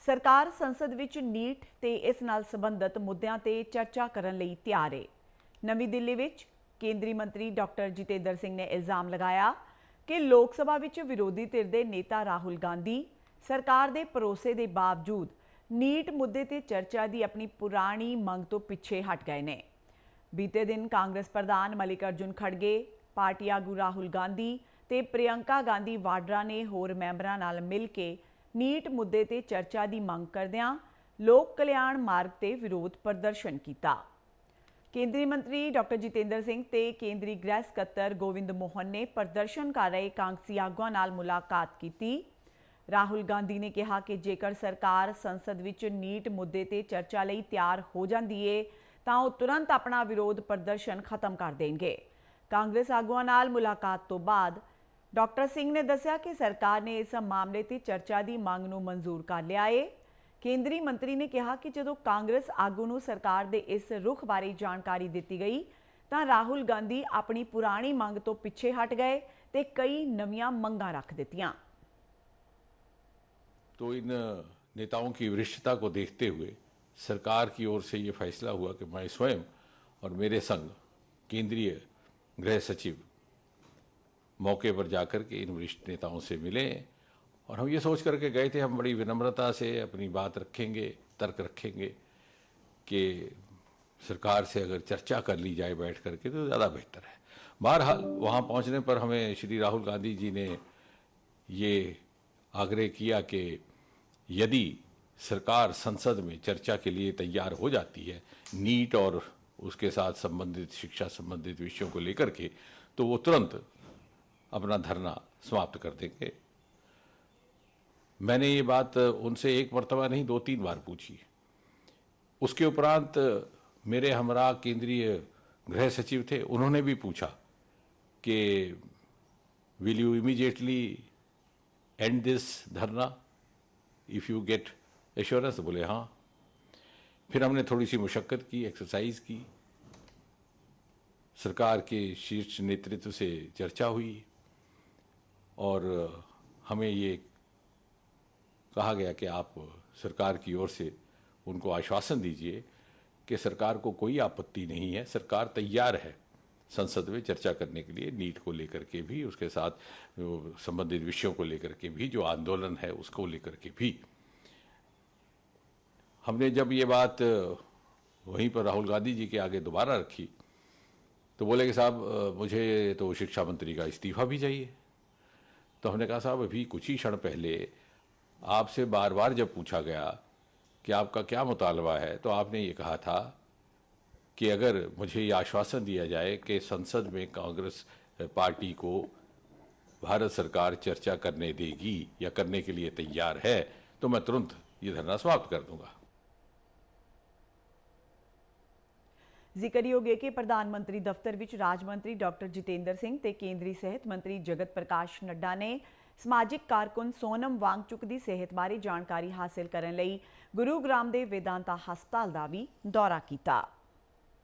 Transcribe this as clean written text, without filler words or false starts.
सरकार संसद विच नीट ते इस नाल संबंधित मुद्दों ते चर्चा करन लई तैयार है। नवी दिल्ली विच केंद्रीय मंत्री डॉक्टर जितेंद्र सिंह ने इल्जाम लगाया कि लोक सभा विच विरोधी धिर दे नेता राहुल गांधी सरकार दे भरोसे दे बावजूद नीट मुद्दे ते चर्चा दी अपनी पुरानी मंग तो पिछे हट गए ने। बीते दिन कांग्रेस प्रधान मल्लिकार्जुन खड़गे, पार्टी आगू राहुल गांधी ते प्रियंका गांधी वाड्रा ने होर मैंबरां नाल मिल के नीट मुद्दे ते चर्चा दी मंग करदिआं लोक कल्याण मार्ग ते विरोध प्रदर्शन किया। केंद्रीय मंत्री डॉक्टर जितेंद्र सिंह ते केंद्रीय गृह सकत्तर गोविंद मोहन ने प्रदर्शन कर रहे कांग्रेसी आगुआं नाल मुलाकात की। राहुल गांधी ने कहा कि जेकर सरकार संसद विच नीट मुद्दे ते चर्चा लई तैयार हो जाती है तां ओह तुरंत अपना विरोध प्रदर्शन खत्म कर देंगे। कांग्रेस आगुआं नाल मुलाकात तो बाद डॉक्टर सिंह ने दस्सिया कि सरकार ने इस मामले ते चर्चा की मांग नूं मंजूर कर लिया है। केंद्रीय मंत्री ने कहा कि जदों कांग्रेस आगू नूं सरकार दे इस रुख बारे जानकारी दी गई तां राहुल गांधी अपनी पुरानी मंग तो पिछे हट गए ते कई नवीआं मंगां रख दित्तियां। तो इन नेताओं की वरिष्ठता को देखते हुए सरकार की ओर से ये फैसला हुआ कि मैं स्वयं और मेरे संग केंद्रीय गृह सचिव मौके पर जाकर के इन वरिष्ठ नेताओं से मिले और हम ये सोच करके गए थे हम बड़ी विनम्रता से अपनी बात रखेंगे, तर्क रखेंगे कि सरकार से अगर चर्चा कर ली जाए बैठ करके तो ज़्यादा बेहतर है। बहरहाल वहाँ पहुँचने पर हमें श्री राहुल गांधी जी ने ये आग्रह किया कि यदि सरकार संसद में चर्चा के लिए तैयार हो जाती है नीट और उसके साथ संबंधित शिक्षा संबंधित विषयों को लेकर के, तो वो तुरंत अपना धरना समाप्त कर देंगे। मैंने ये बात उनसे एक मर्तबा नहीं 2-3 बार पूछी। उसके उपरांत मेरे हमरा केंद्रीय गृह सचिव थे, उन्होंने भी पूछा कि will you immediately and this धरना इफ़ यू गेट एश्योरेंस। बोले हाँ। फिर हमने थोड़ी सी मुशक्क़त की, एक्सरसाइज की, सरकार के शीर्ष नेतृत्व से चर्चा हुई और हमें ये कहा गया कि आप सरकार की ओर से उनको आश्वासन दीजिए कि सरकार को कोई आपत्ति नहीं है, सरकार तैयार है संसद में चर्चा करने के लिए, नीट को लेकर के भी, उसके साथ संबंधित विषयों को लेकर के भी, जो आंदोलन है उसको लेकर के भी। हमने जब ये बात वहीं पर राहुल गांधी जी के आगे दोबारा रखी तो बोले कि साहब मुझे तो शिक्षा मंत्री का इस्तीफा भी चाहिए। तो हमने कहा साहब अभी कुछ ही क्षण पहले आपसे बार बार जब पूछा गया कि आपका क्या मुतालबा है तो आपने ये कहा था कि अगर मुझे ये आश्वासन दिया जाए कि संसद में कांग्रेस पार्टी को भारत सरकार चर्चा करने देगी या करने के लिए तैयार है तो मैं तुरंत ये धरना समाप्त कर दूंगा। जिक्रयोग है कि प्रधानमंत्री दफ्तर विच राज मंत्री डॉक्टर जितेंद्र सिंह ते केंद्रीय सेहत मंत्री जगत प्रकाश नड्डा ने समाजिक कारकुन सोनम वांगचुक की सेहत बारे जानकारी हासिल करने लई गुरुग्राम के वेदांता हस्पताल का भी दौरा किया।